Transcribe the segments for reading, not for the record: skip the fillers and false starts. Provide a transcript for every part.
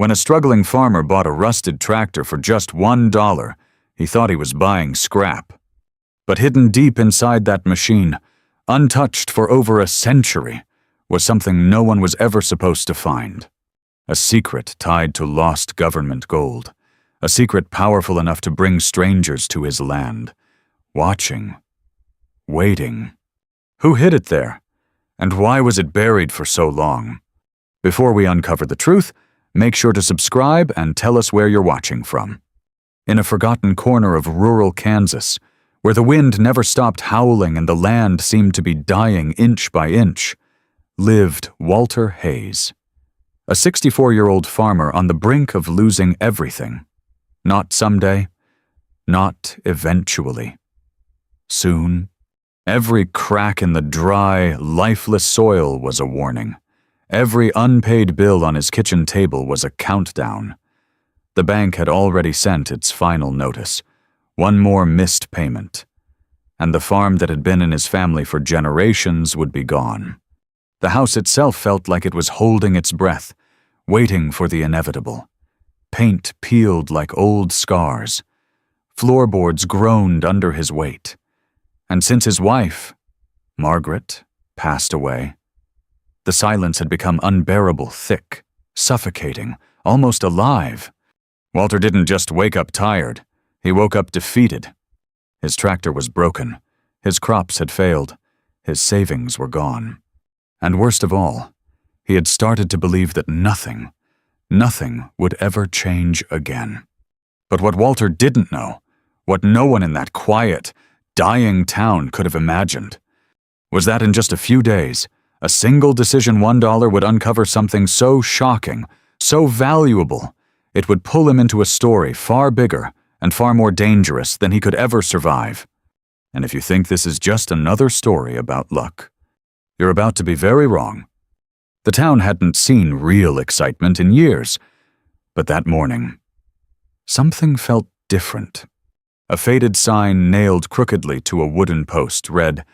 When a struggling farmer bought a rusted tractor for just $1, he thought he was buying scrap. But hidden deep inside that machine, untouched for over a century, was something no one was ever supposed to find. A secret tied to lost government gold. A secret powerful enough to bring strangers to his land. Watching. Waiting. Who hid it there? And why was it buried for so long? Before we uncover the truth, make sure to subscribe and tell us where you're watching from. In a forgotten corner of rural Kansas, where the wind never stopped howling and the land seemed to be dying inch by inch, lived Walter Hayes, a 64-year-old farmer on the brink of losing everything. Not someday, not eventually. Soon. Every crack in the dry, lifeless soil was a warning. Every unpaid bill on his kitchen table was a countdown. The bank had already sent its final notice. One more missed payment. And the farm that had been in his family for generations would be gone. The house itself felt like it was holding its breath, waiting for the inevitable. Paint peeled like old scars. Floorboards groaned under his weight. And since his wife, Margaret, passed away, the silence had become unbearable thick, suffocating, almost alive. Walter didn't just wake up tired. He woke up defeated. His tractor was broken. His crops had failed. His savings were gone. And worst of all, he had started to believe that nothing would ever change again. But what Walter didn't know, what no one in that quiet, dying town could have imagined, was that in just a few days, a single decision $1 would uncover something so shocking, so valuable, it would pull him into a story far bigger and far more dangerous than he could ever survive. And if you think this is just another story about luck, you're about to be very wrong. The town hadn't seen real excitement in years, but that morning, something felt different. A faded sign nailed crookedly to a wooden post read,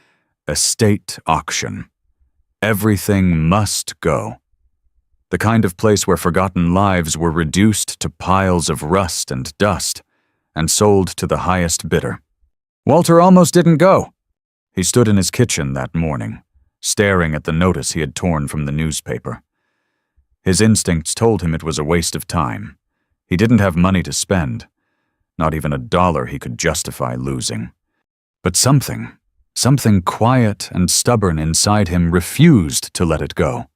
"Estate Auction. Everything must go." The kind of place where forgotten lives were reduced to piles of rust and dust and sold to the highest bidder. Walter almost didn't go. He stood in his kitchen that morning, staring at the notice he had torn from the newspaper. His instincts told him it was a waste of time. He didn't have money to spend, not even $1 he could justify losing. But something quiet and stubborn inside him refused to let it go.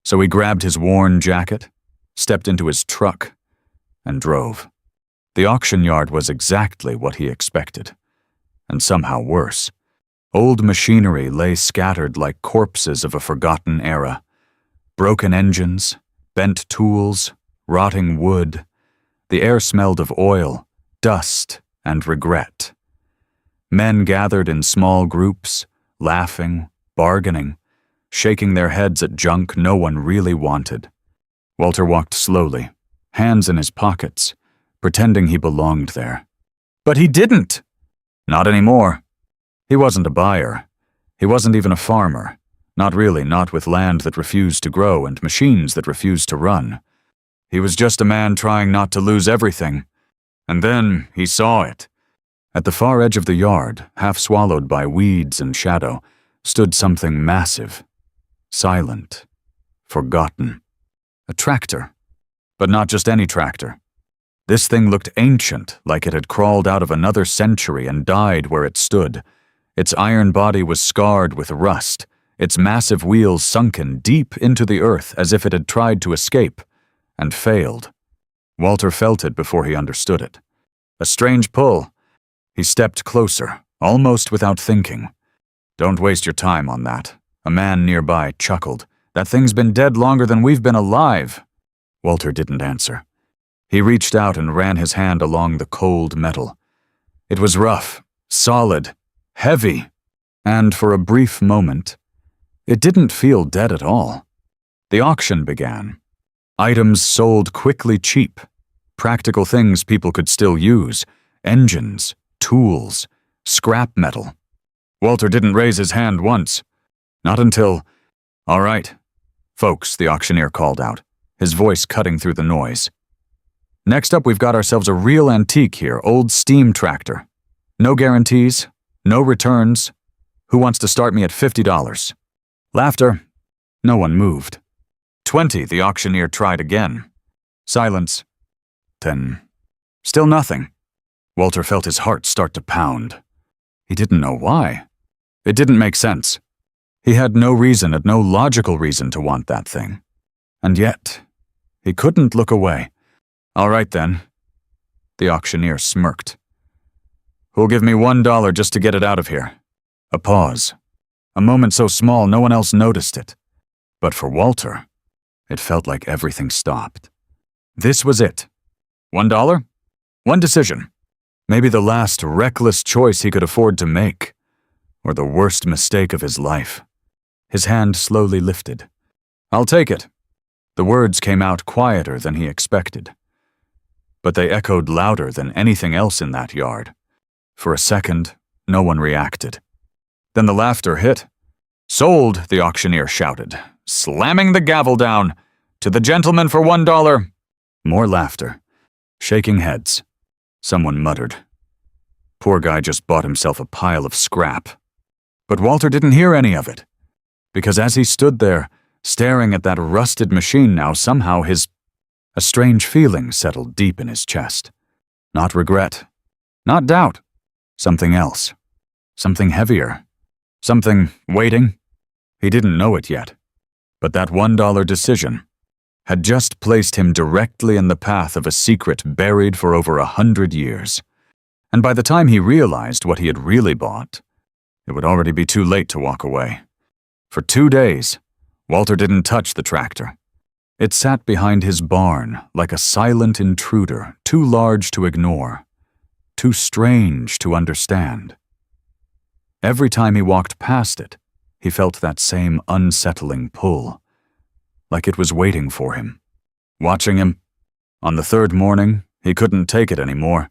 So he grabbed his worn jacket, stepped into his truck, and drove. The auction yard was exactly what he expected, and somehow worse. Old machinery lay scattered like corpses of a forgotten era. Broken engines, bent tools, rotting wood. The air smelled of oil, dust, and regret. Men gathered in small groups, laughing, bargaining, shaking their heads at junk no one really wanted. Walter walked slowly, hands in his pockets, pretending he belonged there. But he didn't! Not anymore. He wasn't a buyer. He wasn't even a farmer. Not really, not with land that refused to grow and machines that refused to run. He was just a man trying not to lose everything. And then he saw it. At the far edge of the yard, half swallowed by weeds and shadow, stood something massive. Silent. Forgotten. A tractor. But not just any tractor. This thing looked ancient, like it had crawled out of another century and died where it stood. Its iron body was scarred with rust, its massive wheels sunken deep into the earth as if it had tried to escape, and failed. Walter felt it before he understood it. A strange pull. He stepped closer, almost without thinking. "Don't waste your time on that." A man nearby chuckled. "That thing's been dead longer than we've been alive." Walter didn't answer. He reached out and ran his hand along the cold metal. It was rough, solid, heavy, and for a brief moment, it didn't feel dead at all. The auction began. Items sold quickly cheap. Practical things people could still use. Engines, tools, scrap metal. Walter didn't raise his hand once. Not until... "All right, folks," the auctioneer called out. his voice cutting through the noise. "Next up, we've got ourselves a real antique here, old steam tractor. No guarantees, no returns. Who wants to start me at $50? Laughter. No one moved. 20, the auctioneer tried again. Silence. 10. Still nothing. Walter felt his heart start to pound. He didn't know why. It didn't make sense. He had no reason and no logical reason to want that thing. And yet, he couldn't look away. "All right then." The auctioneer smirked. "Who'll give me $1 just to get it out of here?" A pause. A moment so small no one else noticed it. But for Walter, it felt like everything stopped. This was it. $1? One decision. Maybe the last reckless choice he could afford to make, or the worst mistake of his life. His hand slowly lifted. "I'll take it." The words came out quieter than he expected. But they echoed louder than anything else in that yard. For a second, no one reacted. Then the laughter hit. "Sold," the auctioneer shouted, slamming the gavel down. "To the gentleman for $1. More laughter. Shaking heads. Someone muttered. Poor guy just bought himself a pile of scrap. But Walter didn't hear any of it. Because as he stood there, staring at that rusted machine now, somehow a strange feeling settled deep in his chest. Not regret. Not doubt. Something else. Something heavier. Something waiting. He didn't know it yet. But that $1 decision had just placed him directly in the path of a secret buried for over 100 years. And by the time he realized what he had really bought, it would already be too late to walk away. For 2 days, Walter didn't touch the tractor. It sat behind his barn like a silent intruder, too large to ignore, too strange to understand. Every time he walked past it, he felt that same unsettling pull, like it was waiting for him, watching him. On the 3rd morning, he couldn't take it anymore.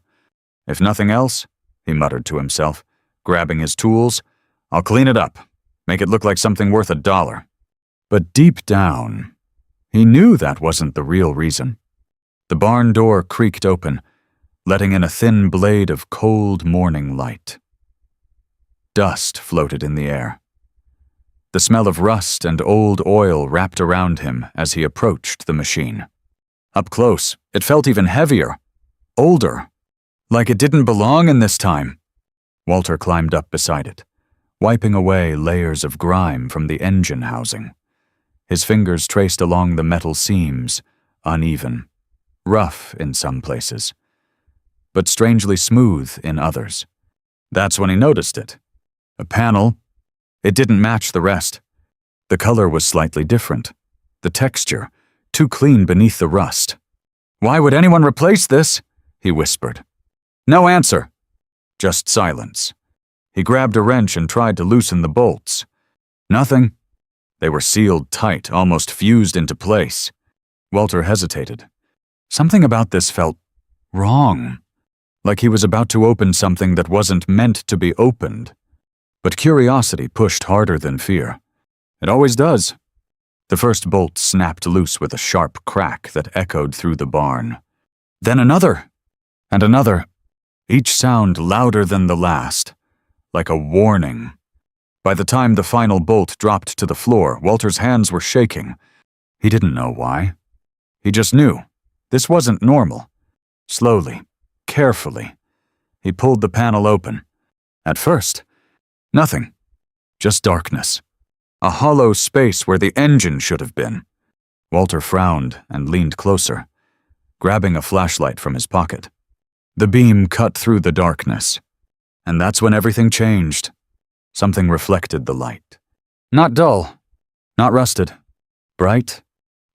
"If nothing else," he muttered to himself, grabbing his tools, "I'll clean it up, make it look like something worth $1. But deep down, he knew that wasn't the real reason. The barn door creaked open, letting in a thin blade of cold morning light. Dust floated in the air. The smell of rust and old oil wrapped around him as he approached the machine. Up close, it felt even heavier, older, like it didn't belong in this time. Walter climbed up beside it, wiping away layers of grime from the engine housing. His fingers traced along the metal seams, uneven, rough in some places, but strangely smooth in others. That's when he noticed it. A panel. It didn't match the rest. The color was slightly different. The texture, too clean beneath the rust. "Why would anyone replace this?" he whispered. No answer. Just silence. He grabbed a wrench and tried to loosen the bolts. Nothing. They were sealed tight, almost fused into place. Walter hesitated. Something about this felt wrong, like he was about to open something that wasn't meant to be opened. But curiosity pushed harder than fear. It always does. The first bolt snapped loose with a sharp crack that echoed through the barn. Then another, and another, each sound louder than the last, like a warning. By the time the final bolt dropped to the floor, Walter's hands were shaking. He didn't know why. He just knew. This wasn't normal. Slowly, carefully, he pulled the panel open. At first, nothing. Just darkness. A hollow space where the engine should have been. Walter frowned and leaned closer, grabbing a flashlight from his pocket. The beam cut through the darkness, and that's when everything changed. Something reflected the light. Not dull, not rusted. Bright,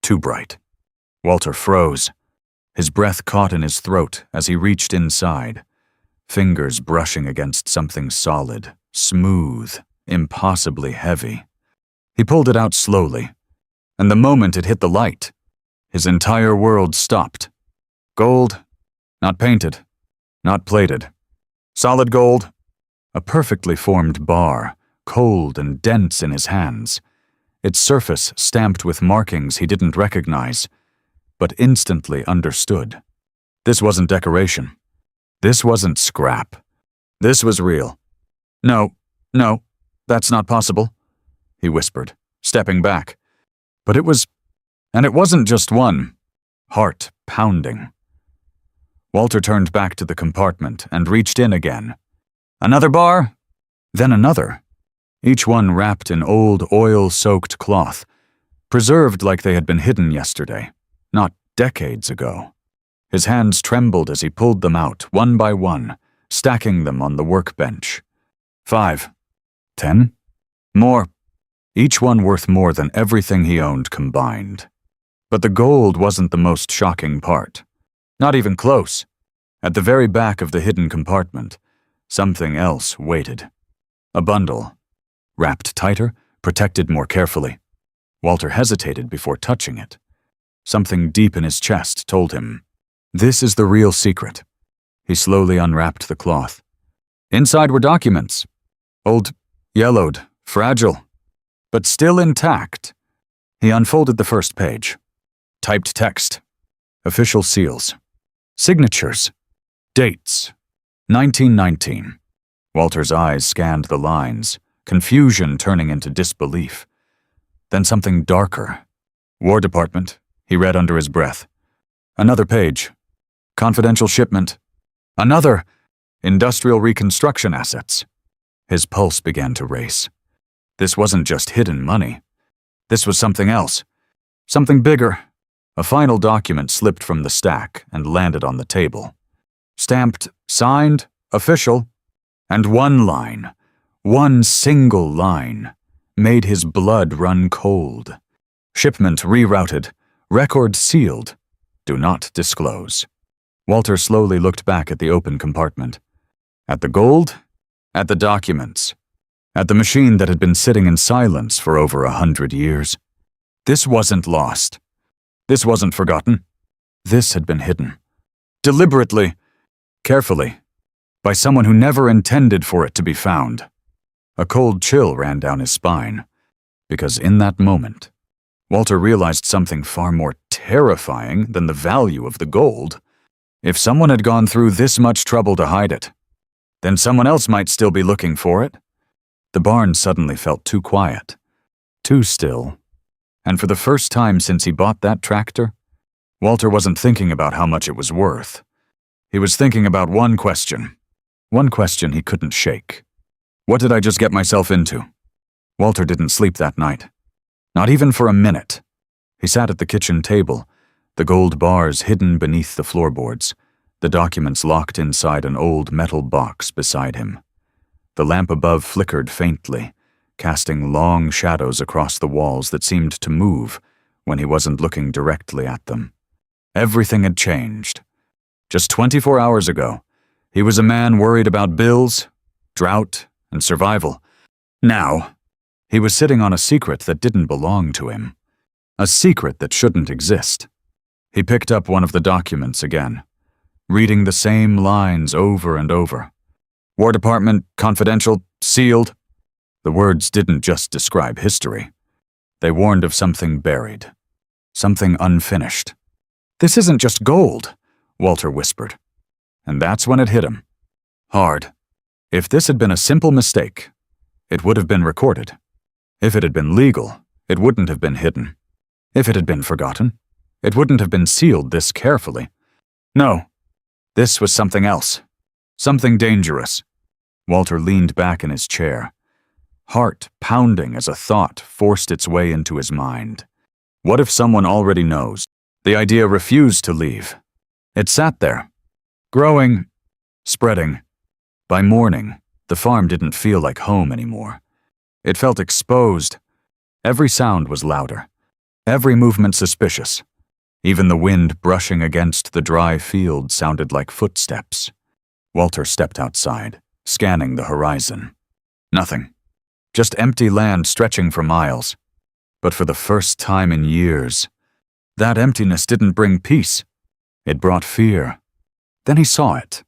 too bright. Walter froze. His breath caught in his throat as he reached inside, fingers brushing against something solid, smooth, impossibly heavy. He pulled it out slowly, and the moment it hit the light, his entire world stopped. Gold, not painted, not plated. Solid gold, a perfectly formed bar, cold and dense in his hands, its surface stamped with markings he didn't recognize, but instantly understood. This wasn't decoration. This wasn't scrap. This was real. No, that's not possible, he whispered, stepping back. But it was, and it wasn't just one. Heart pounding. Walter turned back to the compartment and reached in again. Another bar? Then another. Each one wrapped in old oil-soaked cloth, preserved like they had been hidden yesterday, not decades ago. His hands trembled as he pulled them out, one by one, stacking them on the workbench. 5, 10, more, each one worth more than everything he owned combined. But the gold wasn't the most shocking part. Not even close. At the very back of the hidden compartment, something else waited. A bundle. Wrapped tighter, protected more carefully. Walter hesitated before touching it. Something deep in his chest told him, this is the real secret. He slowly unwrapped the cloth. Inside were documents. Old, yellowed, fragile, but still intact. He unfolded the first page. Typed text. Official seals. Signatures. Dates. 1919. Walter's eyes scanned the lines, confusion turning into disbelief. Then something darker. War Department, he read under his breath. Another page. Confidential shipment. Another. Industrial reconstruction assets. His pulse began to race. This wasn't just hidden money. This was something else. Something bigger. A final document slipped from the stack and landed on the table. Stamped, signed, official, and one line, one single line, made his blood run cold. Shipment rerouted, record sealed, do not disclose. Walter slowly looked back at the open compartment. At the gold, at the documents, at the machine that had been sitting in silence for over 100 years. This wasn't lost. This wasn't forgotten. This had been hidden. Deliberately, carefully, by someone who never intended for it to be found. A cold chill ran down his spine, because in that moment, Walter realized something far more terrifying than the value of the gold. If someone had gone through this much trouble to hide it, then someone else might still be looking for it. The barn suddenly felt too quiet, too still. And for the first time since he bought that tractor, Walter wasn't thinking about how much it was worth. He was thinking about one question he couldn't shake. What did I just get myself into? Walter didn't sleep that night. Not even for a minute. He sat at the kitchen table, the gold bars hidden beneath the floorboards, the documents locked inside an old metal box beside him. The lamp above flickered faintly, casting long shadows across the walls that seemed to move when he wasn't looking directly at them. Everything had changed. Just 24 hours ago, he was a man worried about bills, drought, and survival. Now, he was sitting on a secret that didn't belong to him. A secret that shouldn't exist. He picked up one of the documents again, reading the same lines over and over. War Department, confidential, sealed. The words didn't just describe history. They warned of something buried, something unfinished. This isn't just gold, Walter whispered. And that's when it hit him. Hard. If this had been a simple mistake, it would have been recorded. If it had been legal, it wouldn't have been hidden. If it had been forgotten, it wouldn't have been sealed this carefully. No, this was something else. Something dangerous. Walter leaned back in his chair, heart pounding as a thought forced its way into his mind. What if someone already knows? The idea refused to leave. It sat there, growing, spreading. By morning, the farm didn't feel like home anymore. It felt exposed. Every sound was louder, every movement suspicious. Even the wind brushing against the dry field sounded like footsteps. Walter stepped outside, scanning the horizon. Nothing. Just empty land stretching for miles. But for the first time in years, that emptiness didn't bring peace. It brought fear. Then he saw it.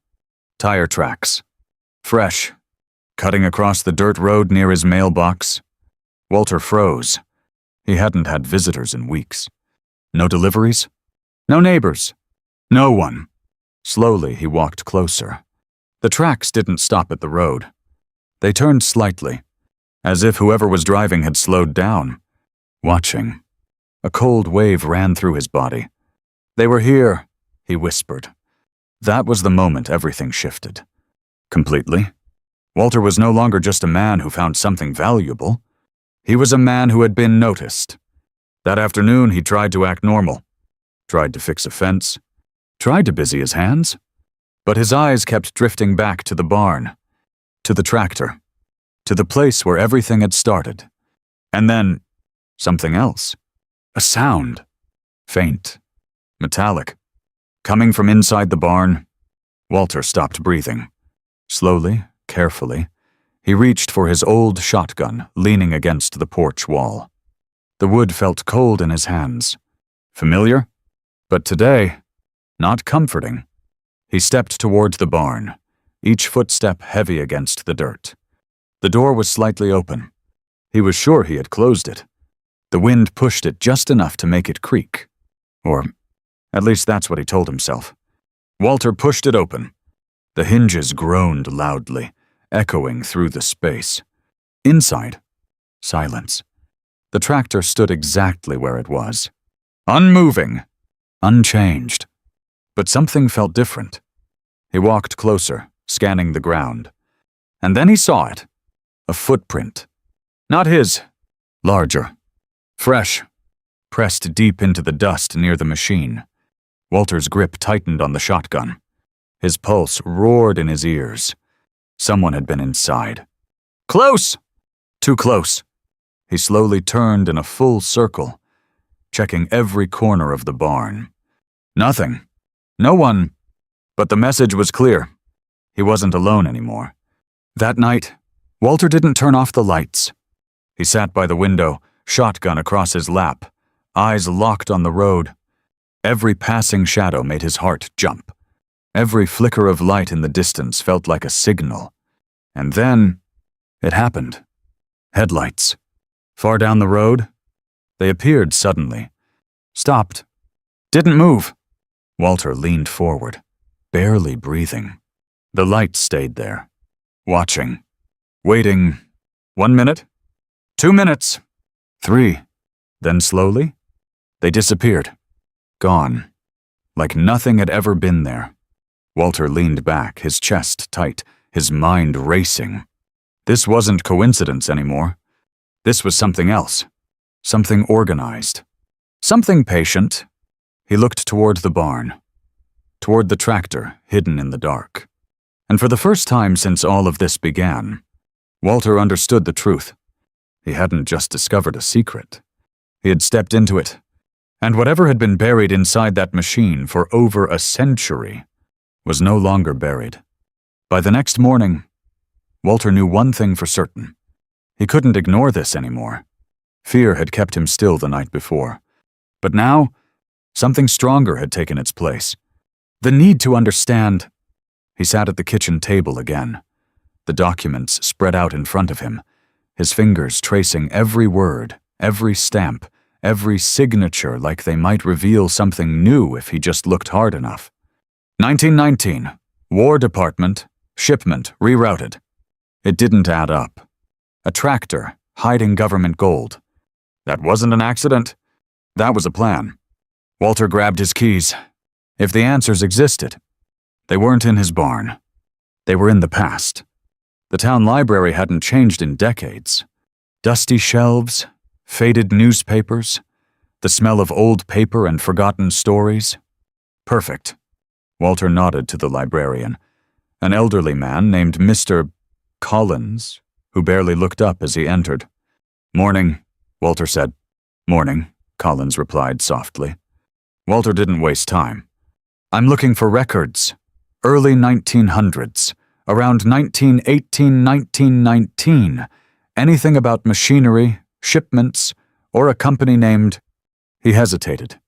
Tire tracks. Fresh. Cutting across the dirt road near his mailbox. Walter froze. He hadn't had visitors in weeks. No deliveries. No neighbors. No one. Slowly, he walked closer. The tracks didn't stop at the road. They turned slightly, as if whoever was driving had slowed down, watching. A cold wave ran through his body. They were here, he whispered. That was the moment everything shifted. Completely. Walter was no longer just a man who found something valuable. He was a man who had been noticed. That afternoon, he tried to act normal, tried to fix a fence, tried to busy his hands, but his eyes kept drifting back to the barn, to the tractor, to the place where everything had started. And then, something else. A sound. Faint. Metallic. Coming from inside the barn. Walter stopped breathing. Slowly, carefully, he reached for his old shotgun leaning against the porch wall. The wood felt cold in his hands. Familiar? But today, not comforting. He stepped toward the barn, each footstep heavy against the dirt. The door was slightly open. He was sure he had closed it. The wind pushed it just enough to make it creak. Or, at least that's what he told himself. Walter pushed it open. The hinges groaned loudly, echoing through the space. Inside, silence. The tractor stood exactly where it was. Unmoving. Unchanged. But something felt different. He walked closer, scanning the ground. And then he saw it. A footprint. Not his. Larger. Fresh. Pressed deep into the dust near the machine. Walter's grip tightened on the shotgun. His pulse roared in his ears. Someone had been inside. Close! Too close. He slowly turned in a full circle, checking every corner of the barn. Nothing. No one. But the message was clear. He wasn't alone anymore. That night, Walter didn't turn off the lights. He sat by the window, shotgun across his lap, eyes locked on the road. Every passing shadow made his heart jump. Every flicker of light in the distance felt like a signal. And then, it happened. Headlights. Far down the road, they appeared suddenly. Stopped. Didn't move. Walter leaned forward, barely breathing. The light stayed there, watching, waiting. 1 minute, 2 minutes, 3. Then slowly, they disappeared. Gone. Like nothing had ever been there. Walter leaned back, his chest tight, his mind racing. This wasn't coincidence anymore. This was something else. Something organized. Something patient. He looked toward the barn. Toward the tractor, hidden in the dark. And for the first time since all of this began, Walter understood the truth. He hadn't just discovered a secret. He had stepped into it. And whatever had been buried inside that machine for over a century was no longer buried. By the next morning, Walter knew one thing for certain. He couldn't ignore this anymore. Fear had kept him still the night before. But now, something stronger had taken its place. The need to understand. He sat at the kitchen table again, the documents spread out in front of him, his fingers tracing every word, every stamp, every signature like they might reveal something new if he just looked hard enough. 1919. War Department. Shipment rerouted. It didn't add up. A tractor hiding government gold. That wasn't an accident. That was a plan. Walter grabbed his keys. If the answers existed, they weren't in his barn. They were in the past. The town library hadn't changed in decades. Dusty shelves, faded newspapers, the smell of old paper and forgotten stories. Perfect. Walter nodded to the librarian, an elderly man named Mr. Collins, who barely looked up as he entered. "Morning," Walter said. "Morning," Collins replied softly. Walter didn't waste time. "I'm looking for records. Early 1900s, around 1918, 1919. Anything about machinery, shipments, or a company named..." He hesitated.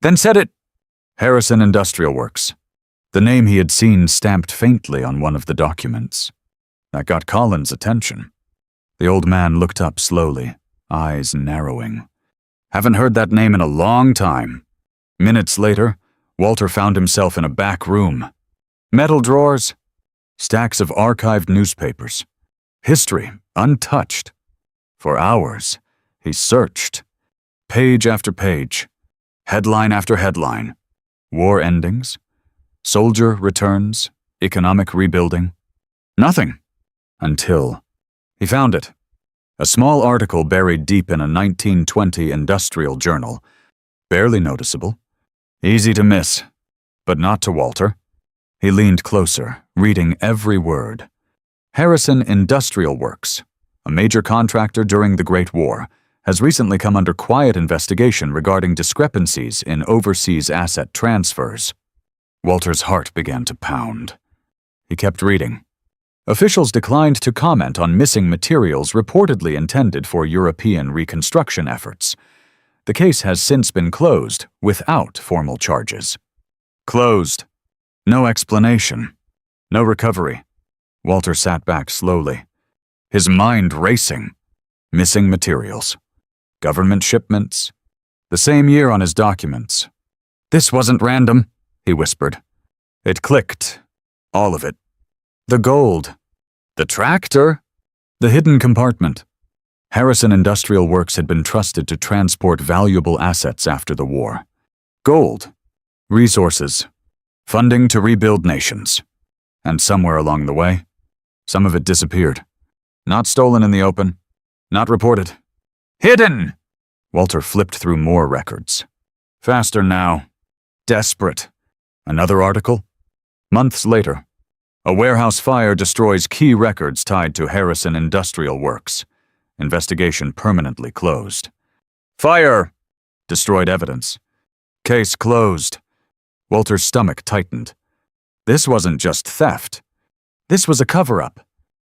Then said it. Harrison Industrial Works. The name he had seen stamped faintly on one of the documents. That got Collins' attention. The old man looked up slowly, eyes narrowing. "Haven't heard that name in a long time." Minutes later, Walter found himself in a back room. Metal drawers, stacks of archived newspapers, history untouched. For hours, he searched. Page after page, headline after headline. War endings, soldier returns, economic rebuilding. Nothing. Until he found it. A small article buried deep in a 1920 industrial journal. Barely noticeable. Easy to miss. But not to Walter. He leaned closer, reading every word. Harrison Industrial Works, a major contractor during the Great War, has recently come under quiet investigation regarding discrepancies in overseas asset transfers. Walter's heart began to pound. He kept reading. Officials declined to comment on missing materials reportedly intended for European reconstruction efforts. The case has since been closed without formal charges. Closed. No explanation. No recovery. Walter sat back slowly, his mind racing. Missing materials. Government shipments. The same year on his documents. "This wasn't random," he whispered. It clicked. All of it. The gold. The tractor. The hidden compartment. Harrison Industrial Works had been trusted to transport valuable assets after the war. Gold. Resources. Funding to rebuild nations. And somewhere along the way, some of it disappeared. Not stolen in the open. Not reported. Hidden! Walter flipped through more records. Faster now. Desperate. Another article? Months later. A warehouse fire destroys key records tied to Harrison Industrial Works. Investigation permanently closed. Fire! Destroyed evidence. Case closed. Walter's stomach tightened. This wasn't just theft. This was a cover-up.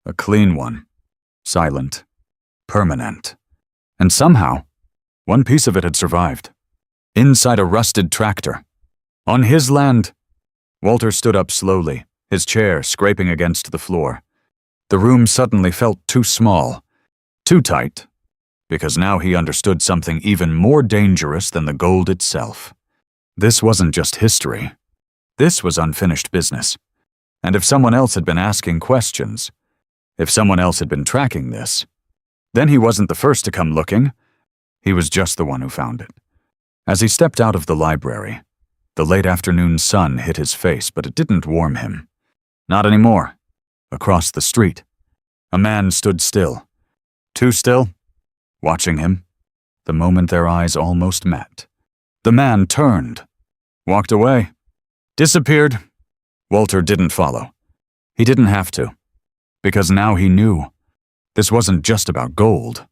A clean one. Silent. Permanent. And somehow, one piece of it had survived. Inside a rusted tractor. On his land. Walter stood up slowly, his chair scraping against the floor. The room suddenly felt too small. Too tight. Because now he understood something even more dangerous than the gold itself. This wasn't just history. This was unfinished business. And if someone else had been asking questions, if someone else had been tracking this, then he wasn't the first to come looking. He was just the one who found it. As he stepped out of the library, the late afternoon sun hit his face, but it didn't warm him. Not anymore. Across the street, a man stood still. Too still, watching him, the moment their eyes almost met. The man turned, walked away, disappeared. Walter didn't follow. He didn't have to, because now he knew. This wasn't just about gold.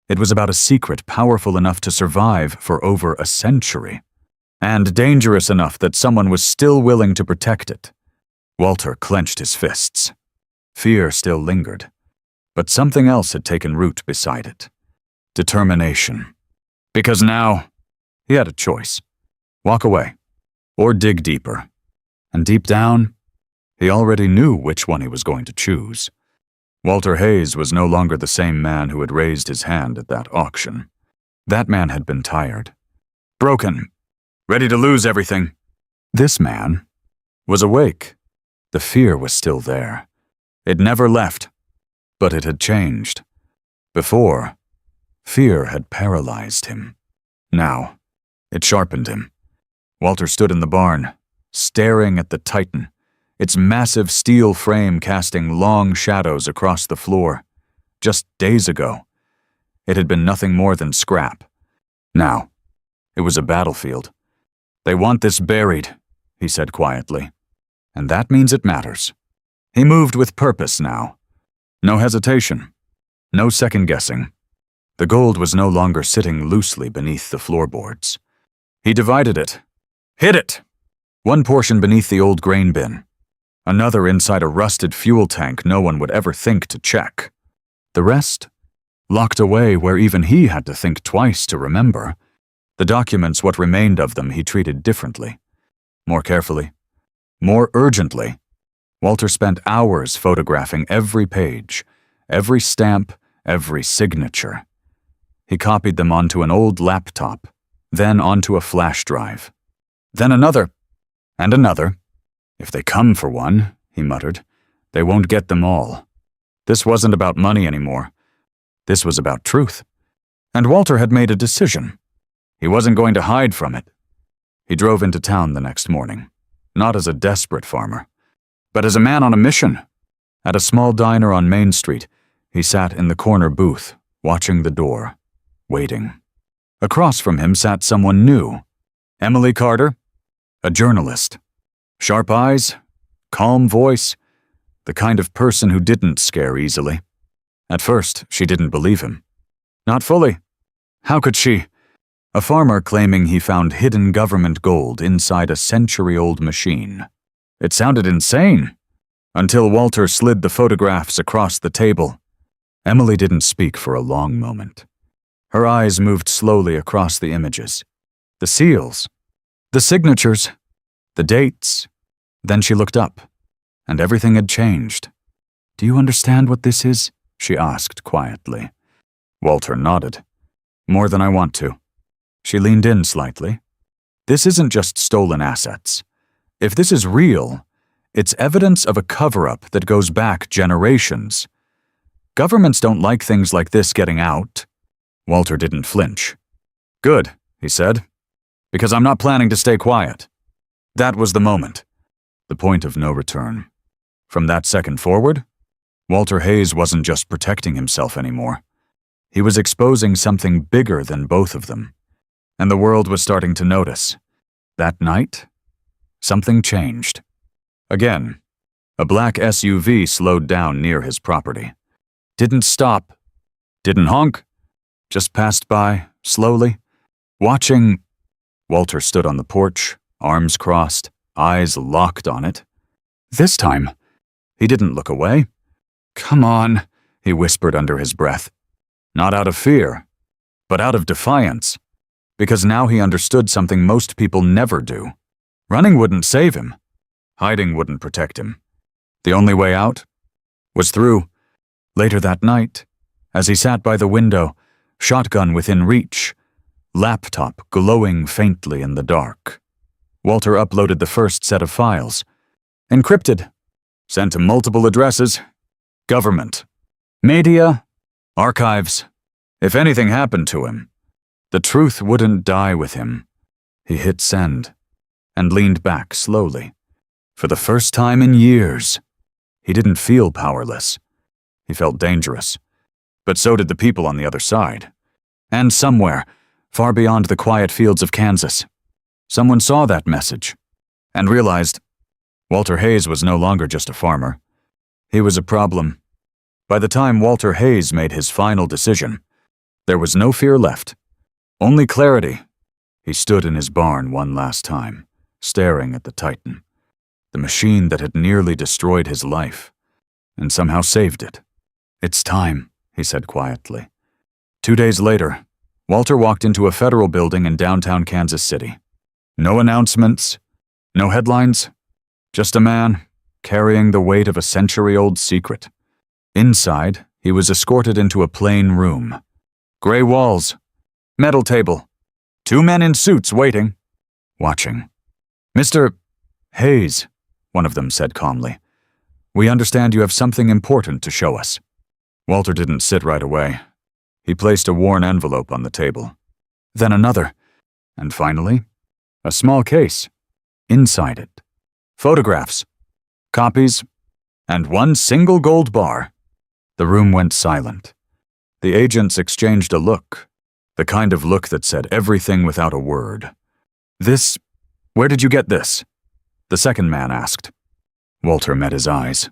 It was about a secret powerful enough to survive for over a century, and dangerous enough that someone was still willing to protect it. Walter clenched his fists. Fear still lingered, but something else had taken root beside it. Determination. Because now, he had a choice. Walk away, or dig deeper. And deep down, he already knew which one he was going to choose. Walter Hayes was no longer the same man who had raised his hand at that auction. That man had been tired. Broken. Ready to lose everything. This man was awake. The fear was still there. It never left, but it had changed. Before, fear had paralyzed him. Now, it sharpened him. Walter stood in the barn, staring at the Titan, its massive steel frame casting long shadows across the floor. Just days ago, it had been nothing more than scrap. Now, it was a battlefield. They want this buried, he said quietly. And that means it matters. He moved with purpose now. No hesitation. No second-guessing. The gold was no longer sitting loosely beneath the floorboards. He divided it. Hid it! One portion beneath the old grain bin. Another inside a rusted fuel tank no one would ever think to check. The rest? Locked away where even he had to think twice to remember. The documents, what remained of them, he treated differently. More carefully. More urgently. Walter spent hours photographing every page, every stamp, every signature. He copied them onto an old laptop, then onto a flash drive, Then another, and another. If they come for one, he muttered, they won't get them all. This wasn't about money anymore. This was about truth. And Walter had made a decision. He wasn't going to hide from it. He drove into town the next morning, not as a desperate farmer, but as a man on a mission. At a small diner on Main Street, he sat in the corner booth, watching the door, waiting. Across from him sat someone new. Emily Carter, a journalist. Sharp eyes, calm voice, the kind of person who didn't scare easily. At first, she didn't believe him. Not fully. How could she? A farmer claiming he found hidden government gold inside a century-old machine. It sounded insane, until Walter slid the photographs across the table. Emily didn't speak for a long moment. Her eyes moved slowly across the images. The seals, the signatures, the dates. Then she looked up, and everything had changed. "Do you understand what this is?" she asked quietly. Walter nodded. "More than I want to." She leaned in slightly. "This isn't just stolen assets. If this is real, it's evidence of a cover-up that goes back generations. Governments don't like things like this getting out." Walter didn't flinch. "Good," he said, "because I'm not planning to stay quiet." That was the moment. The point of no return. From that second forward, Walter Hayes wasn't just protecting himself anymore. He was exposing something bigger than both of them. And the world was starting to notice. That night, something changed. Again, a black SUV slowed down near his property. Didn't stop. Didn't honk. Just passed by, slowly, watching. Walter stood on the porch, arms crossed, eyes locked on it. This time, he didn't look away. "Come on," he whispered under his breath. Not out of fear, but out of defiance. Because now he understood something most people never do. Running wouldn't save him. Hiding wouldn't protect him. The only way out was through. Later that night, as he sat by the window, shotgun within reach, laptop glowing faintly in the dark, Walter uploaded the first set of files. Encrypted. Sent to multiple addresses. Government. Media. Archives. If anything happened to him, the truth wouldn't die with him. He hit send and leaned back slowly. For the first time in years, he didn't feel powerless. He felt dangerous. But so did the people on the other side. And somewhere, far beyond the quiet fields of Kansas, someone saw that message and realized Walter Hayes was no longer just a farmer. He was a problem. By the time Walter Hayes made his final decision, there was no fear left. Only clarity. He stood in his barn one last time, staring at the Titan, the machine that had nearly destroyed his life, and somehow saved it. "It's time," he said quietly. 2 days later, Walter walked into a federal building in downtown Kansas City. No announcements, no headlines, just a man carrying the weight of a century-old secret. Inside, he was escorted into a plain room. Gray walls, metal table, 2 men in suits waiting, watching. "Mr. Hayes," one of them said calmly, "we understand you have something important to show us." Walter didn't sit right away. He placed a worn envelope on the table. Then another, and finally, a small case. Inside it, photographs, copies, and 1 single gold bar. The room went silent. The agents exchanged a look, the kind of look that said everything without a word. Where did you get this?" the second man asked. Walter met his eyes.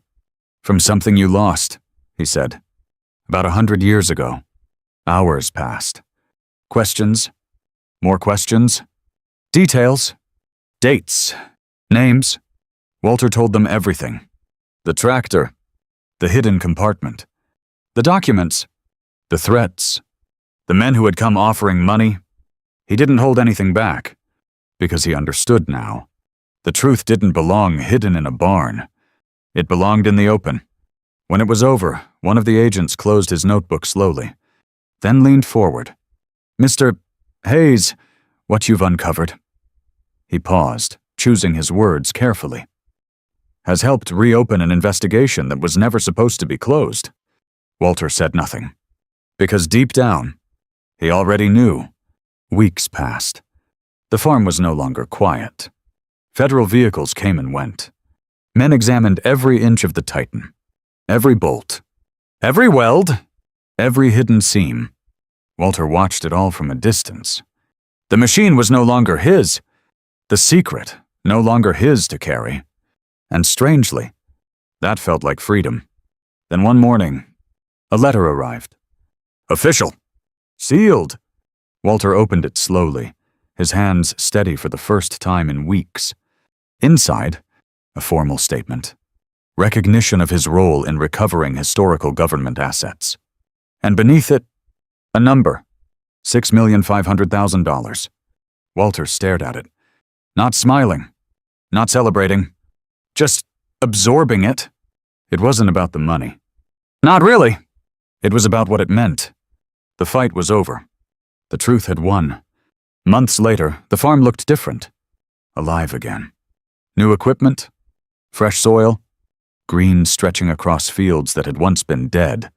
"From something you lost," he said. "About 100 years ago." Hours passed. Questions, more questions, details, dates, names. Walter told them everything. The tractor, the hidden compartment, the documents, the threats, the men who had come offering money. He didn't hold anything back, because he understood now. The truth didn't belong hidden in a barn. It belonged in the open. When it was over, one of the agents closed his notebook slowly, then leaned forward. "Mr. Hayes, what you've uncovered." He paused, choosing his words carefully. Has helped reopen an investigation that was never supposed to be closed. Walter said nothing, because deep down, he already knew. Weeks passed. The farm was no longer quiet. Federal vehicles came and went. Men examined every inch of the Titan, every bolt, every weld, every hidden seam. Walter watched it all from a distance. The machine was no longer his, the secret no longer his to carry. And strangely, that felt like freedom. Then one morning, a letter arrived. Official. Sealed. Walter opened it slowly, his hands steady for the first time in weeks. Inside, a formal statement. Recognition of his role in recovering historical government assets. And beneath it, a number. $6,500,000. Walter stared at it, not smiling, not celebrating, just absorbing it. It wasn't about the money. Not really. It was about what it meant. The fight was over. The truth had won. Months later, the farm looked different. Alive again. New equipment, fresh soil, green stretching across fields that had once been dead.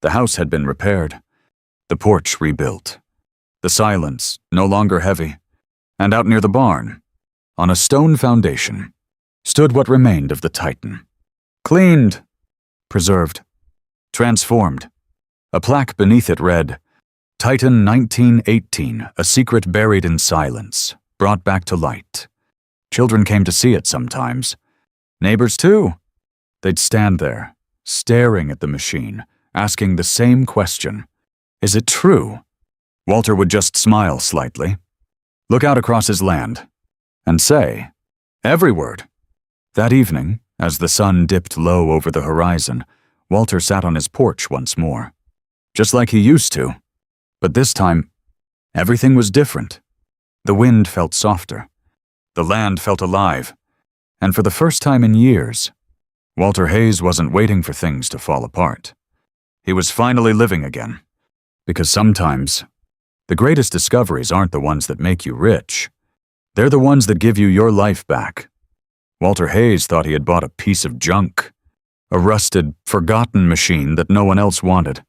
The house had been repaired, the porch rebuilt. The silence no longer heavy. And out near the barn, on a stone foundation, stood what remained of the Titan. Cleaned, preserved, transformed. A plaque beneath it read, Titan 1918, a secret buried in silence, brought back to light. Children came to see it sometimes. Neighbors too. They'd stand there, staring at the machine, asking the same question. Is it true? Walter would just smile slightly, look out across his land, and say, every word. That evening, as the sun dipped low over the horizon, Walter sat on his porch once more. Just like he used to. But this time, everything was different. The wind felt softer. The land felt alive. And for the first time in years, Walter Hayes wasn't waiting for things to fall apart. He was finally living again. Because sometimes, the greatest discoveries aren't the ones that make you rich. They're the ones that give you your life back. Walter Hayes thought he had bought a piece of junk, a rusted, forgotten machine that no one else wanted.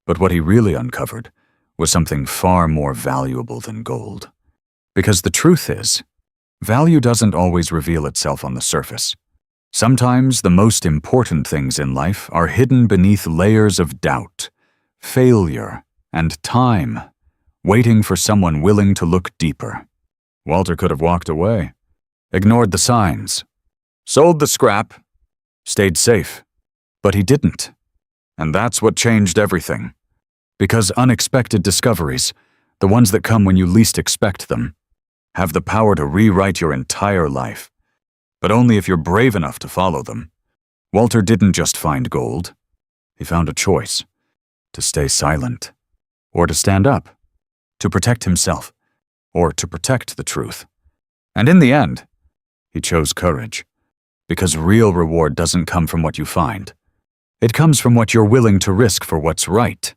But what he really uncovered was something far more valuable than gold. Because the truth is, value doesn't always reveal itself on the surface. Sometimes the most important things in life are hidden beneath layers of doubt, failure, and time, waiting for someone willing to look deeper. Walter could have walked away, ignored the signs, sold the scrap, stayed safe. But he didn't. And that's what changed everything. Because unexpected discoveries, the ones that come when you least expect them, have the power to rewrite your entire life. But only if you're brave enough to follow them. Walter didn't just find gold. He found a choice. To stay silent. Or to stand up. To protect himself. Or to protect the truth. And in the end, he chose courage. Because real reward doesn't come from what you find. It comes from what you're willing to risk for what's right.